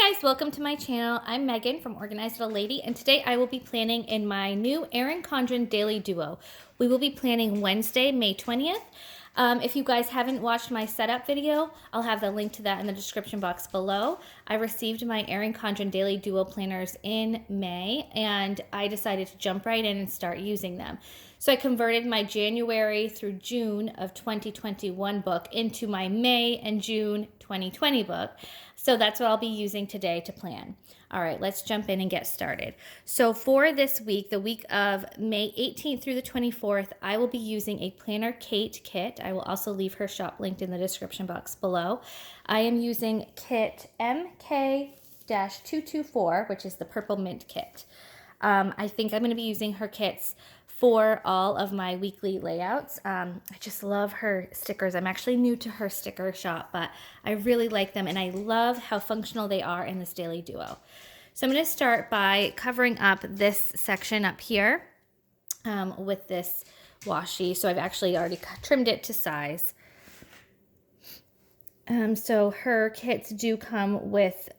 Hi guys, welcome to my channel. I'm Megan from Organized Little Lady, and today I will be planning in my new Erin Condren Daily Duo. We will be planning Wednesday, May 20th. If you guys haven't watched my setup video, I'll have the link to that in the description box below. I received my Erin Condren Daily Duo planners in May, and I decided to jump right in and start using them. So I converted my January through June of 2021 book into my May and June 2020 book. So that's what I'll be using today to plan. All right, let's jump in and get started. So for this week, the week of May 18th through the 24th, I will be using a Planner Kate kit. I will also leave her shop linked in the description box below. I am using kit MK-224, which is the purple mint kit. I think I'm going to be using her kits for all of my weekly layouts. I just love her stickers. I'm actually new to her sticker shop, but I really like them, and I love how functional they are in this Daily Duo. So I'm going to start by covering up this section up here with this washi. So I've actually already trimmed it to size. So her kits do come with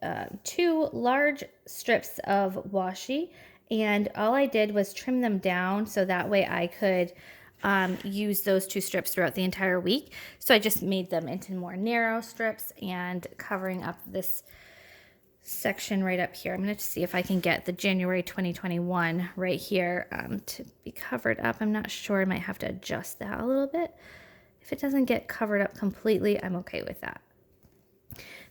2 large strips of washi, and all I did was trim them down so that way I could use those 2 strips throughout the entire week. So I just made them into more narrow strips and covering up this section right up here. I'm going to see if I can get the January 2021 right here to be covered up. I'm not sure. I might have to adjust that a little bit. If it doesn't get covered up completely, I'm okay with that.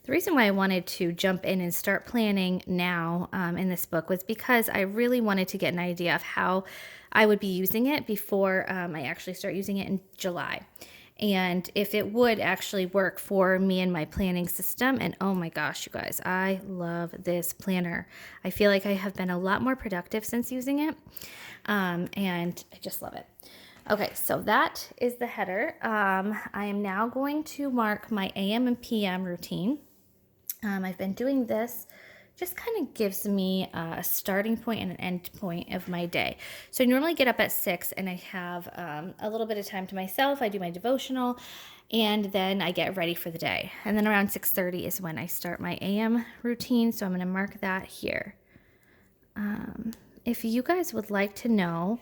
The reason why I wanted to jump in and start planning now in this book was because I really wanted to get an idea of how I would be using it before I actually start using it in July. And if it would actually work for me and my planning system. And oh my gosh, you guys, I love this planner. I feel like I have been a lot more productive since using it. And I just love it. Okay, so that is the header. I am now going to mark my AM and PM routine. I've been doing this, just kind of gives me a starting point and an end point of my day. So I normally get up at 6 and I have a little bit of time to myself. I do my devotional and then I get ready for the day. And then around 6:30 is when I start my AM routine. So I'm going to mark that here. If you guys would like to know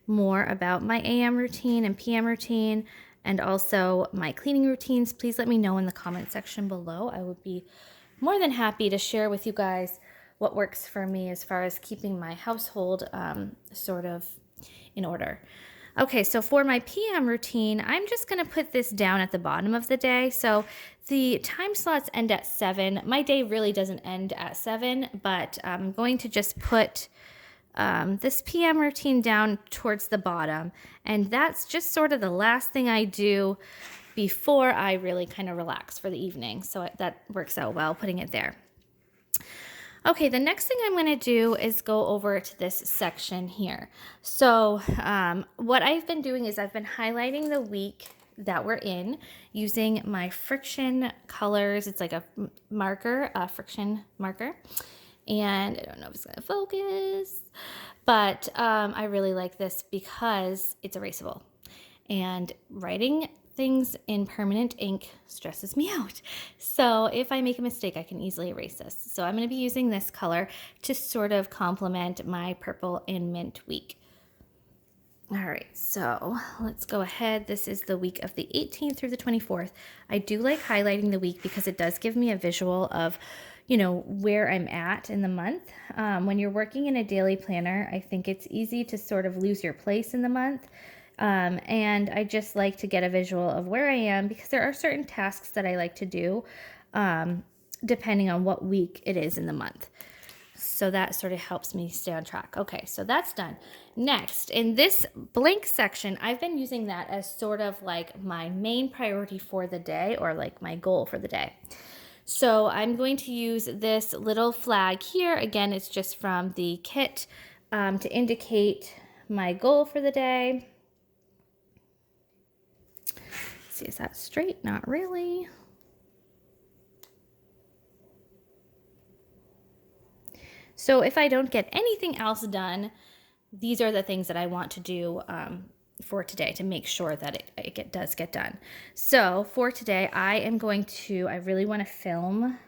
more about my AM routine and PM routine and also my cleaning routines, please let me know in the comment section below. I would be more than happy to share with you guys what works for me as far as keeping my household sort of in order. Okay, so for my PM routine, I'm just going to put this down at the bottom of the day. So the time slots end at 7. My day really doesn't end at 7, but I'm going to just put this PM routine down towards the bottom. And that's just sort of the last thing I do before I really kind of relax for the evening. So that works out well, putting it there. Okay, the next thing I'm going to do is go over to this section here. So what I've been doing is I've been highlighting the week that we're in using my friction colors. It's like a marker, a friction marker. And I don't know if it's going to focus, but I really like this because it's erasable. And writing things in permanent ink stresses me out. So if I make a mistake, I can easily erase this. So I'm going to be using this color to sort of complement my purple and mint week. All right, so let's go ahead. This is the week of the 18th through the 24th. I do like highlighting the week because it does give me a visual of, you know, where I'm at in the month. When you're working in a daily planner, I think it's easy to sort of lose your place in the month. And I just like to get a visual of where I am because there are certain tasks that I like to do depending on what week it is in the month. So that sort of helps me stay on track. Okay, so that's done. Next, in this blank section, I've been using that as sort of like my main priority for the day or like my goal for the day. So I'm going to use this little flag here. Again, it's just from the kit to indicate my goal for the day. See, is that straight? Not really. So if I don't get anything else done, these are the things that I want to do for today to make sure that it does get done. So for today, I really want to film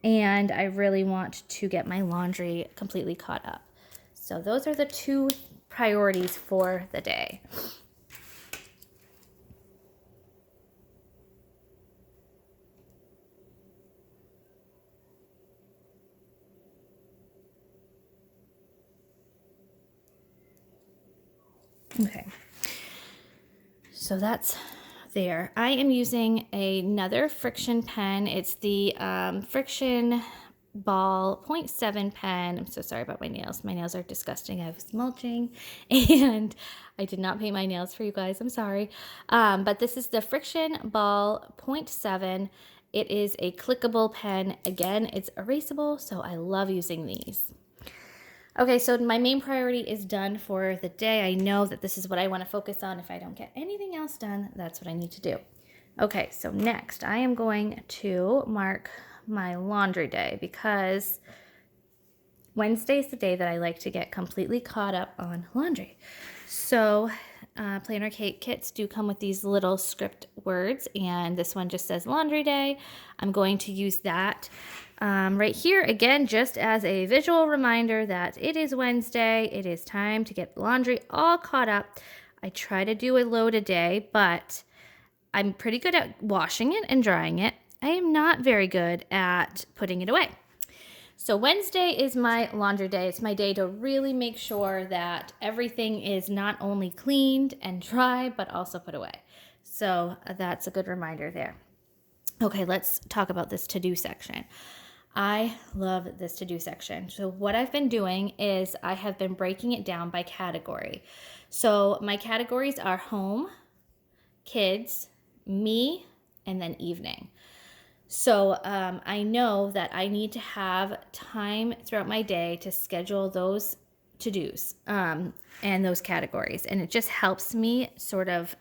and I really want to get my laundry completely caught up. So those are the two priorities for the day. Okay, so that's there. I am using another friction pen. It's the Friction Ball 0.7 pen. I'm so sorry about my nails. My nails are disgusting. I was mulching and I did not paint my nails for you guys. I'm sorry. But this is the Friction Ball 0.7. It is a clickable pen. Again, it's erasable, so I love using these. Okay, so my main priority is done for the day. I know that this is what I want to focus on. If I don't get anything else done, that's what I need to do. Okay, so next I am going to mark my laundry day because Wednesday is the day that I like to get completely caught up on laundry. So planner kits do come with these little script words, and this one just says laundry day. I'm going to use that right here again, just as a visual reminder that it is Wednesday. It is time to get laundry all caught up. I try to do a load a day, but I'm pretty good at washing it and drying it. I am not very good at putting it away. So Wednesday is my laundry day. It's my day to really make sure that everything is not only cleaned and dry, but also put away. So that's a good reminder there. Okay, let's talk about this to-do section. I love this to-do section. So what I've been doing is I have been breaking it down by category. So my categories are home, kids, me, and then evening. So I know that I need to have time throughout my day to schedule those to-dos and those categories. And it just helps me sort of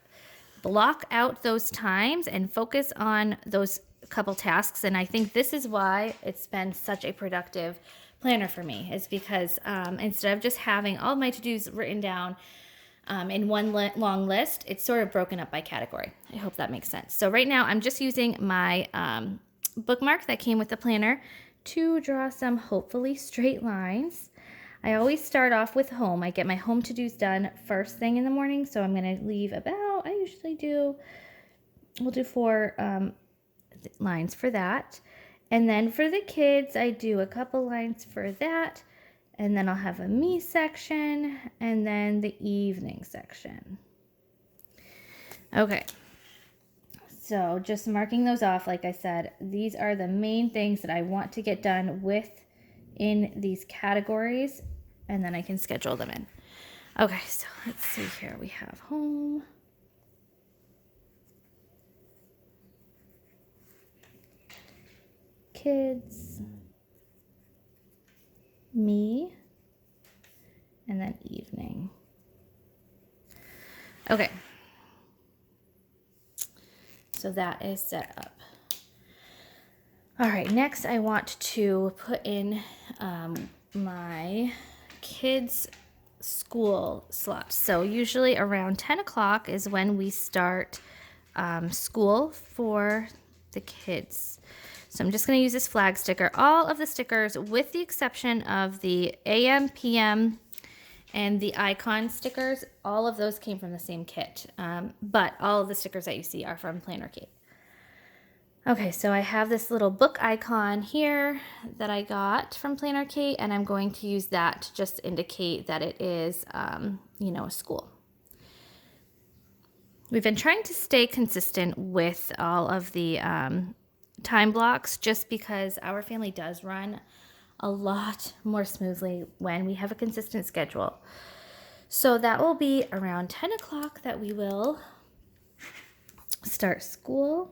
block out those times and focus on those couple tasks. And I think this is why it's been such a productive planner for me, is because instead of just having all my to-dos written down in one long list, it's sort of broken up by category. I hope that makes sense. So right now I'm just using my bookmark that came with the planner to draw some hopefully straight lines. I always start off with home. I get my home to-dos done first thing in the morning, so I'm going to leave about, we'll do 4 lines for that. And then for the kids, I do a couple lines for that. And then I'll have a me section and then the evening section. Okay. So just marking those off, like I said, these are the main things that I want to get done within these categories, and then I can schedule them in. Okay, so let's see here. We have home, kids, me, and then evening. Okay. So that is set up. All right, next I want to put in my kids' school slots. So usually around 10 o'clock is when we start school for the kids. So I'm just going to use this flag sticker. All of the stickers, with the exception of the AM, PM, and the icon stickers, all of those came from the same kit. But all of the stickers that you see are from Planner Kit. Okay, so I have this little book icon here that I got from Planner Kit, and I'm going to use that to just indicate that it is, a school. We've been trying to stay consistent with all of the time blocks, just because our family does run a lot more smoothly when we have a consistent schedule. So that will be around 10 o'clock that we will start school.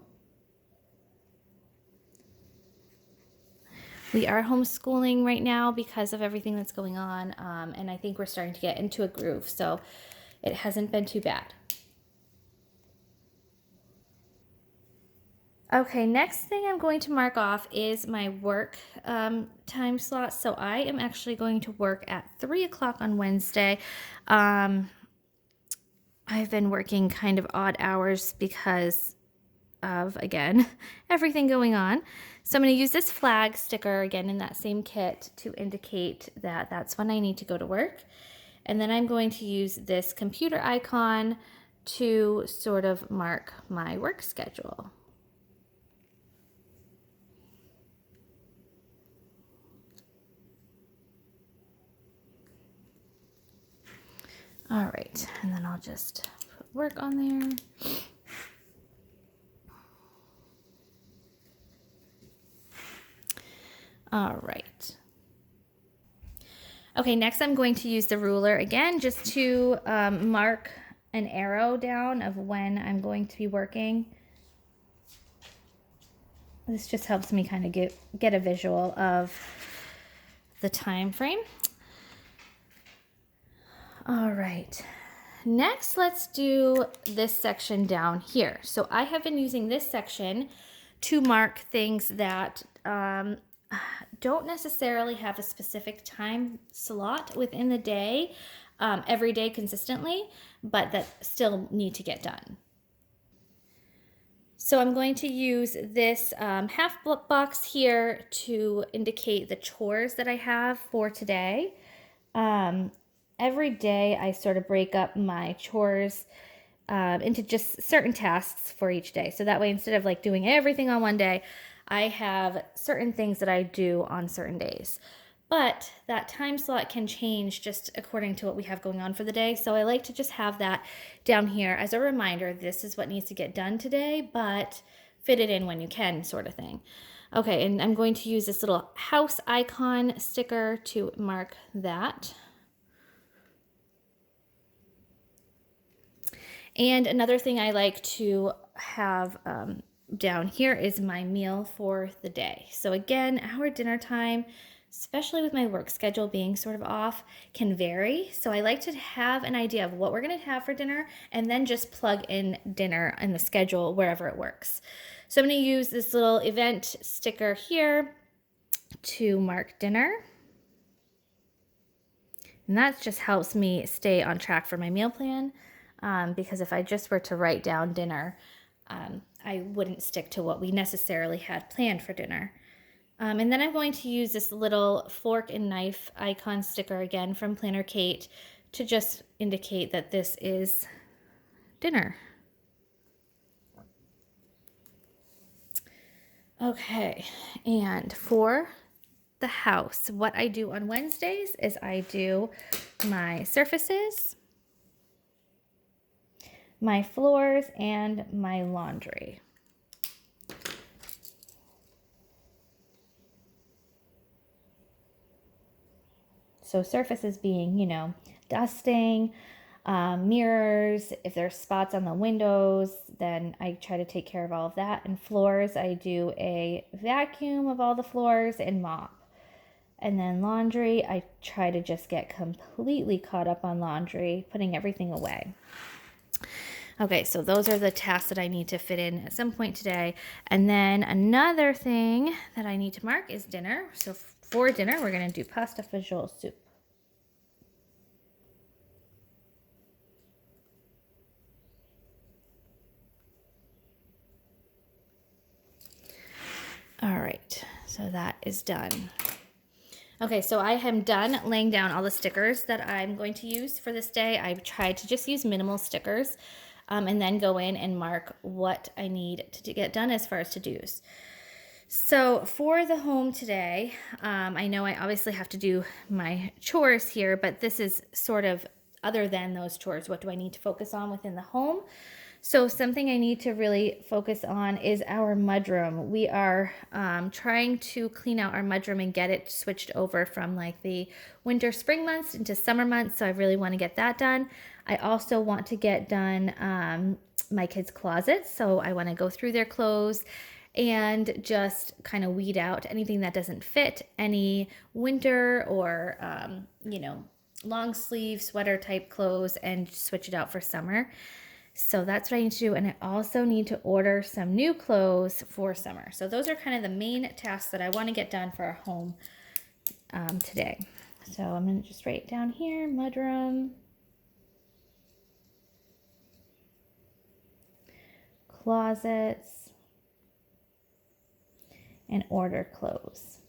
We are homeschooling right now because of everything that's going on, and I think we're starting to get into a groove, so it hasn't been too bad. Okay, next thing I'm going to mark off is my work time slot. So I am actually going to work at 3 o'clock on Wednesday. I've been working kind of odd hours because of, again, everything going on. So I'm going to use this flag sticker again in that same kit to indicate that that's when I need to go to work. And then I'm going to use this computer icon to sort of mark my work schedule. All right, and then I'll just put work on there. All right. Okay, next I'm going to use the ruler again just to mark an arrow down of when I'm going to be working. This just helps me kind of get a visual of the time frame. All right, next let's do this section down here. So I have been using this section to mark things that don't necessarily have a specific time slot within the day, every day consistently, but that still need to get done. So I'm going to use this half box here to indicate the chores that I have for today. Every day I sort of break up my chores into just certain tasks for each day. So that way, instead of like doing everything on one day, I have certain things that I do on certain days. But that time slot can change just according to what we have going on for the day. So I like to just have that down here as a reminder, this is what needs to get done today, but fit it in when you can, sort of thing. Okay, and I'm going to use this little house icon sticker to mark that. And another thing I like to have down here is my meal for the day. So again, our dinner time, especially with my work schedule being sort of off, can vary. So I like to have an idea of what we're gonna have for dinner and then just plug in dinner in the schedule wherever it works. So I'm gonna use this little event sticker here to mark dinner. And that just helps me stay on track for my meal plan. Because if I just were to write down dinner, I wouldn't stick to what we necessarily had planned for dinner. And then I'm going to use this little fork and knife icon sticker again from Planner Kate to just indicate that this is dinner. Okay, and for the house, what I do on Wednesdays is I do my surfaces, my floors, and my laundry. So surfaces being, you know, dusting, mirrors, if there's spots on the windows, then I try to take care of all of that. And floors, I do a vacuum of all the floors and mop. And then laundry, I try to just get completely caught up on laundry, putting everything away. Okay, so those are the tasks that I need to fit in at some point today. And then another thing that I need to mark is dinner. So for dinner, we're gonna do pasta fagioli soup. All right, so that is done. Okay, so I am done laying down all the stickers that I'm going to use for this day. I've tried to just use minimal stickers and then go in and mark what I need to get done as far as to-dos. So for the home today, I know I obviously have to do my chores here, but this is sort of other than those chores. What do I need to focus on within the home? So something I need to really focus on is our mudroom. We are trying to clean out our mudroom and get it switched over from like the winter, spring months into summer months. So I really want to get that done. I also want to get done my kids' closets. So I want to go through their clothes and just kind of weed out anything that doesn't fit, any winter or, you know, long sleeve sweater type clothes, and switch it out for summer. So that's what I need to do. And I also need to order some new clothes for summer. So those are kind of the main tasks that I want to get done for our home today. So I'm going to just write down here, mudroom, closets, and order clothes.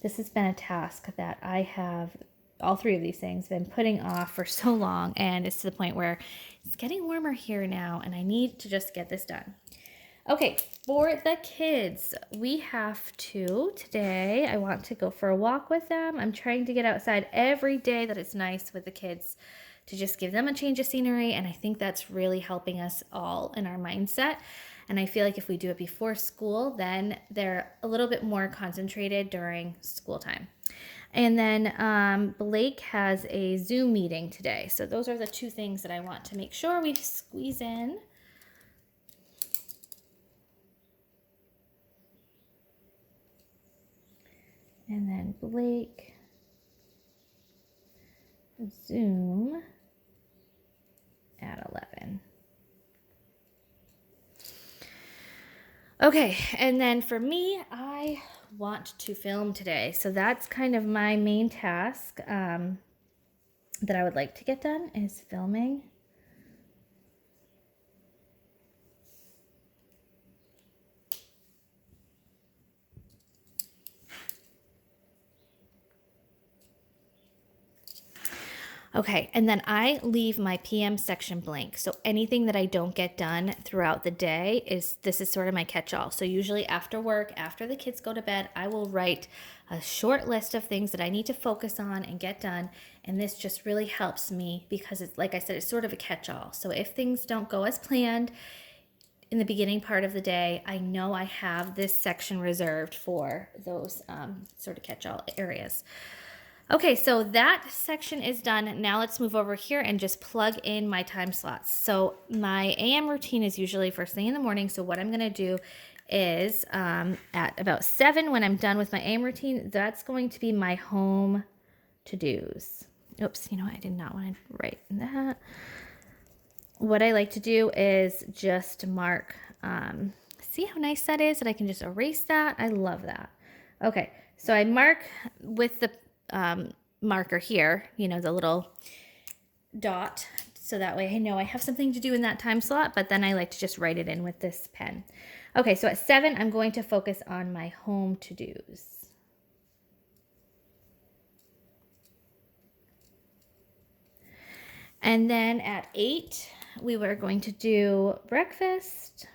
This has been a task that I have, all three of these things, been putting off for so long, and it's to the point where it's getting warmer here now and I need to just get this done. Okay, for the kids, we have to, today, I want to go for a walk with them. I'm trying to get outside every day that it's nice with the kids to just give them a change of scenery, and I think that's really helping us all in our mindset. And I feel like if we do it before school, then they're a little bit more concentrated during school time. And then Blake has a Zoom meeting today. So those are the two things that I want to make sure we squeeze in. And then Blake, Zoom at 11. Okay, and then for me, I want to film today. So that's kind of my main task that I would like to get done is filming. Okay, and then I leave my PM section blank. So anything that I don't get done throughout the day this is sort of my catch-all. So usually after work, after the kids go to bed, I will write a short list of things that I need to focus on and get done. And this just really helps me because it's, like I said, it's sort of a catch-all. So if things don't go as planned in the beginning part of the day, I know I have this section reserved for those sort of catch-all areas. Okay, so that section is done. Now let's move over here and just plug in my time slots. So my AM routine is usually first thing in the morning. So what I'm going to do is at about 7 when I'm done with my AM routine, that's going to be my home to-dos. Oops, you know what? I did not want to write that. What I like to do is just mark, see how nice that is? That I can just erase that. I love that. Okay, so I mark with the marker here, you know, the little dot, so that way I know I have something to do in that time slot, but then I like to just write it in with this pen. Okay, so at 7, I'm going to focus on my home to-dos. And then at 8, we were going to do breakfast.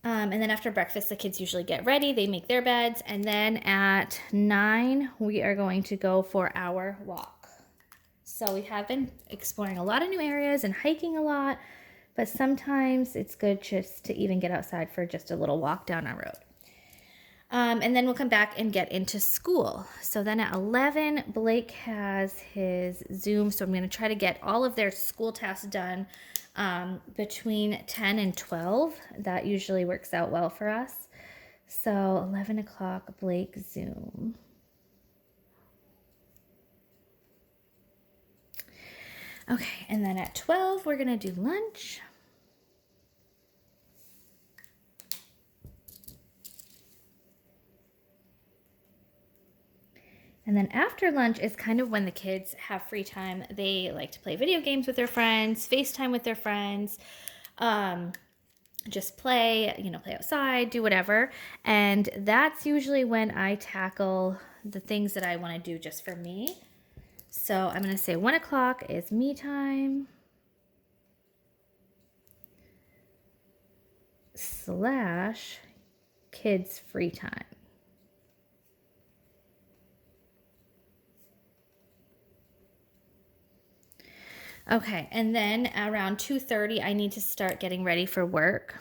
And then after breakfast, the kids usually get ready. They make their beds. And then at 9, we are going to go for our walk. So we have been exploring a lot of new areas and hiking a lot, but sometimes it's good just to even get outside for just a little walk down our road. And then we'll come back and get into school. So then at 11, Blake has his Zoom. So I'm going to try to get all of their school tasks done between 10 and 12. That usually works out well for us. So 11 o'clock, Blake Zoom. Okay, and then at 12, we're going to do lunch. And then after lunch is kind of when the kids have free time. They like to play video games with their friends, FaceTime with their friends, just play, you know, play outside, do whatever. And that's usually when I tackle the things that I want to do just for me. So I'm going to say 1 o'clock is me time / kids free time. Okay, and then around 2:30, I need to start getting ready for work.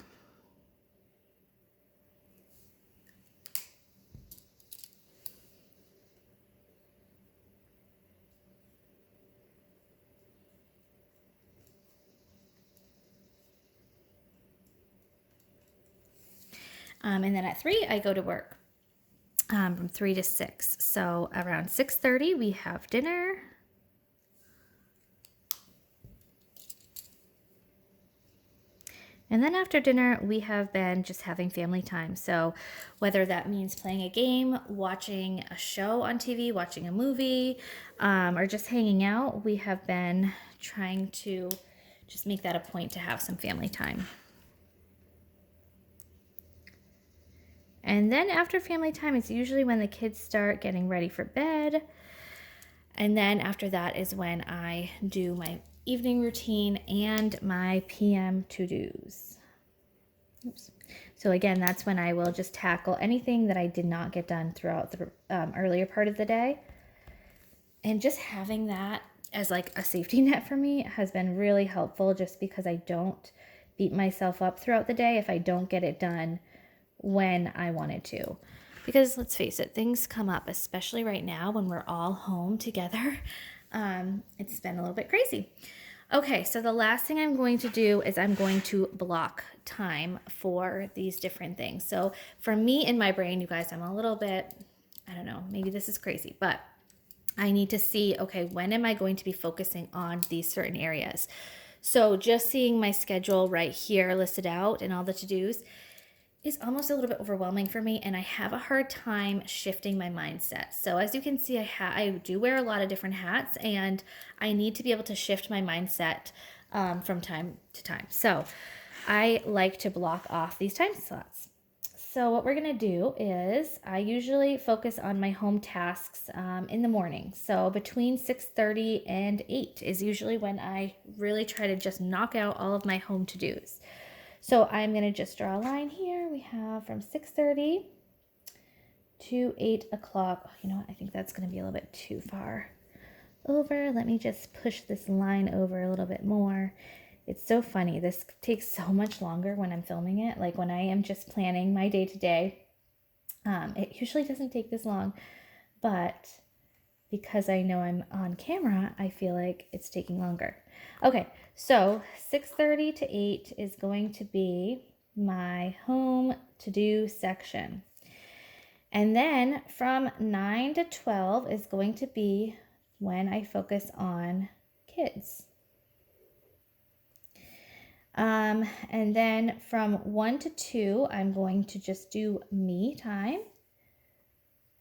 And then at 3, I go to work from 3 to 6. So around 6:30, we have dinner. And then after dinner, we have been just having family time. So whether that means playing a game, watching a show on TV, watching a movie, or just hanging out, we have been trying to just make that a point to have some family time. And then after family time, it's usually when the kids start getting ready for bed. And then after that is when I do my evening routine and my PM to-dos. Oops. So again, that's when I will just tackle anything that I did not get done throughout the earlier part of the day. And just having that as like a safety net for me has been really helpful, just because I don't beat myself up throughout the day if I don't get it done when I wanted to. Because let's face it, things come up, especially right now when we're all home together. It's been a little bit crazy. Okay, so the last thing I'm going to do is I'm going to block time for these different things. So for me in my brain, you guys, I'm a little bit, I don't know, maybe this is crazy, but I need to see, okay, when am I going to be focusing on these certain areas? So just seeing my schedule right here listed out and all the to-dos is almost a little bit overwhelming for me, and I have a hard time shifting my mindset. So as you can see, I do wear a lot of different hats, and I need to be able to shift my mindset from time to time. So I like to block off these time slots. So what we're gonna do is I usually focus on my home tasks in the morning. So between 6:30 and 8 is usually when I really try to just knock out all of my home to-dos. So I'm going to just draw a line here. We have from 6:30 to 8 o'clock. Oh, you know what? I think that's going to be a little bit too far over. Let me just push this line over a little bit more. It's so funny. This takes so much longer when I'm filming it. Like when I am just planning my day-to-day, it usually doesn't take this long, but because I know I'm on camera, I feel like it's taking longer. Okay, so 6:30 to 8 is going to be my home to-do section. And then from 9 to 12 is going to be when I focus on kids. And then from 1 to 2, I'm going to just do me time.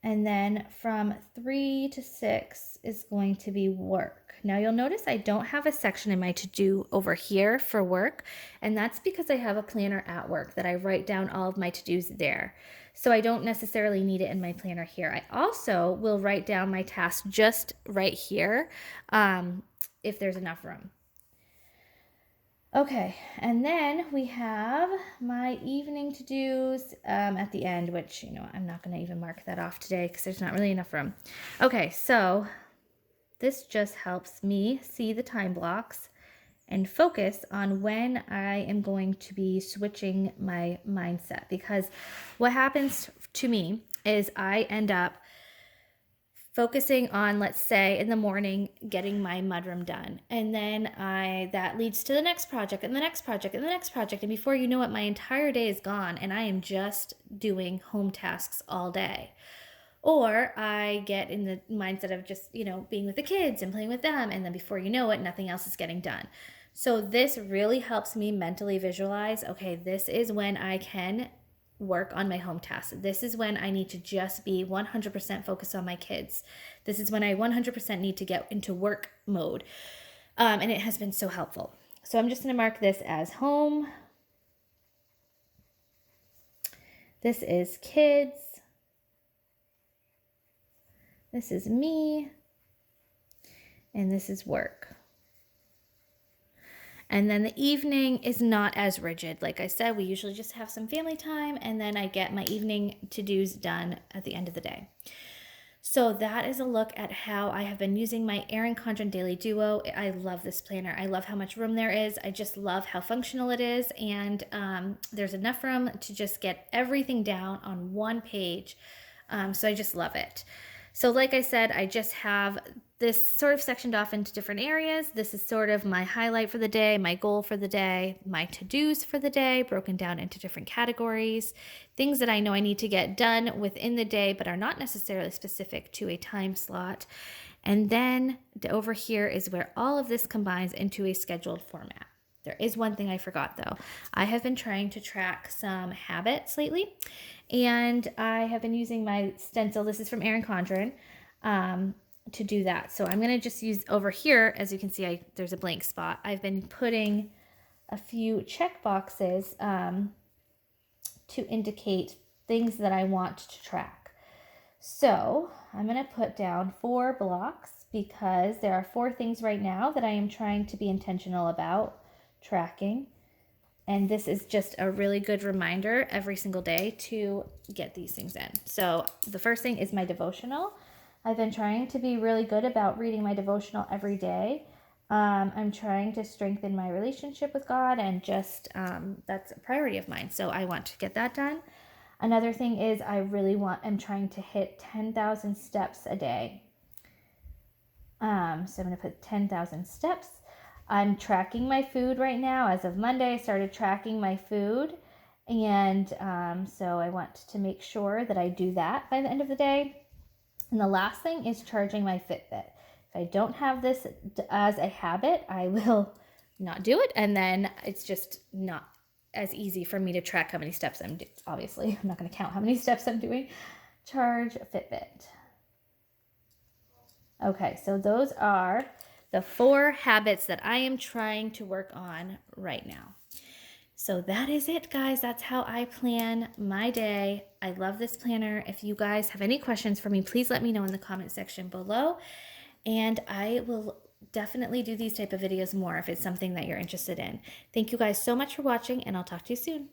And then from 3 to 6 is going to be work. Now you'll notice I don't have a section in my to-do over here for work, and that's because I have a planner at work that I write down all of my to-dos there. So I don't necessarily need it in my planner here. I also will write down my tasks just right here if there's enough room. Okay, and then we have my evening to-dos at the end, which, you know, I'm not going to even mark that off today because there's not really enough room. Okay, so this just helps me see the time blocks and focus on when I am going to be switching my mindset, because what happens to me is I end up focusing on, let's say in the morning, getting my mudroom done. And then that leads to the next project and the next project and the next project. And before you know it, my entire day is gone and I am just doing home tasks all day. Or I get in the mindset of just, you know, being with the kids and playing with them. And then before you know it, nothing else is getting done. So this really helps me mentally visualize, okay, this is when I can work on my home tasks. This is when I need to just be 100% focused on my kids. This is when I 100% need to get into work mode. And it has been so helpful. So I'm just going to mark this as home. This is kids. This is me. And this is work. And then the evening is not as rigid. Like I said, we usually just have some family time, and then I get my evening to-dos done at the end of the day. So that is a look at how I have been using my Erin Condren Daily Duo. I love this planner. I love how much room there is. I just love how functional it is. And there's enough room to just get everything down on one page. So I just love it. So like I said, I just have this sort of sectioned off into different areas. This is sort of my highlight for the day, my goal for the day, my to-dos for the day, broken down into different categories, things that I know I need to get done within the day, but are not necessarily specific to a time slot. And then over here is where all of this combines into a scheduled format. There is one thing I forgot though. I have been trying to track some habits lately, and I have been using my stencil. This is from Erin Condren, to do that. So I'm going to just use over here, as you can see, there's a blank spot. I've been putting a few check boxes to indicate things that I want to track. So I'm going to put down 4 blocks because there are 4 things right now that I am trying to be intentional about tracking. And this is just a really good reminder every single day to get these things in. So the first thing is my devotional. I've been trying to be really good about reading my devotional every day. I'm trying to strengthen my relationship with God, and just that's a priority of mine. So I want to get that done. Another thing is I'm trying to hit 10,000 steps a day. So I'm going to put 10,000 steps. I'm tracking my food right now. As of Monday, I started tracking my food. And so I want to make sure that I do that by the end of the day. And the last thing is charging my Fitbit. If I don't have this as a habit, I will not do it. And then it's just not as easy for me to track how many steps I'm doing. Obviously, I'm not going to count how many steps I'm doing. Charge Fitbit. Okay, so those are the 4 habits that I am trying to work on right now. So that is it, guys. That's how I plan my day. I love this planner. If you guys have any questions for me, please let me know in the comment section below. And I will definitely do these type of videos more if it's something that you're interested in. Thank you guys so much for watching, and I'll talk to you soon.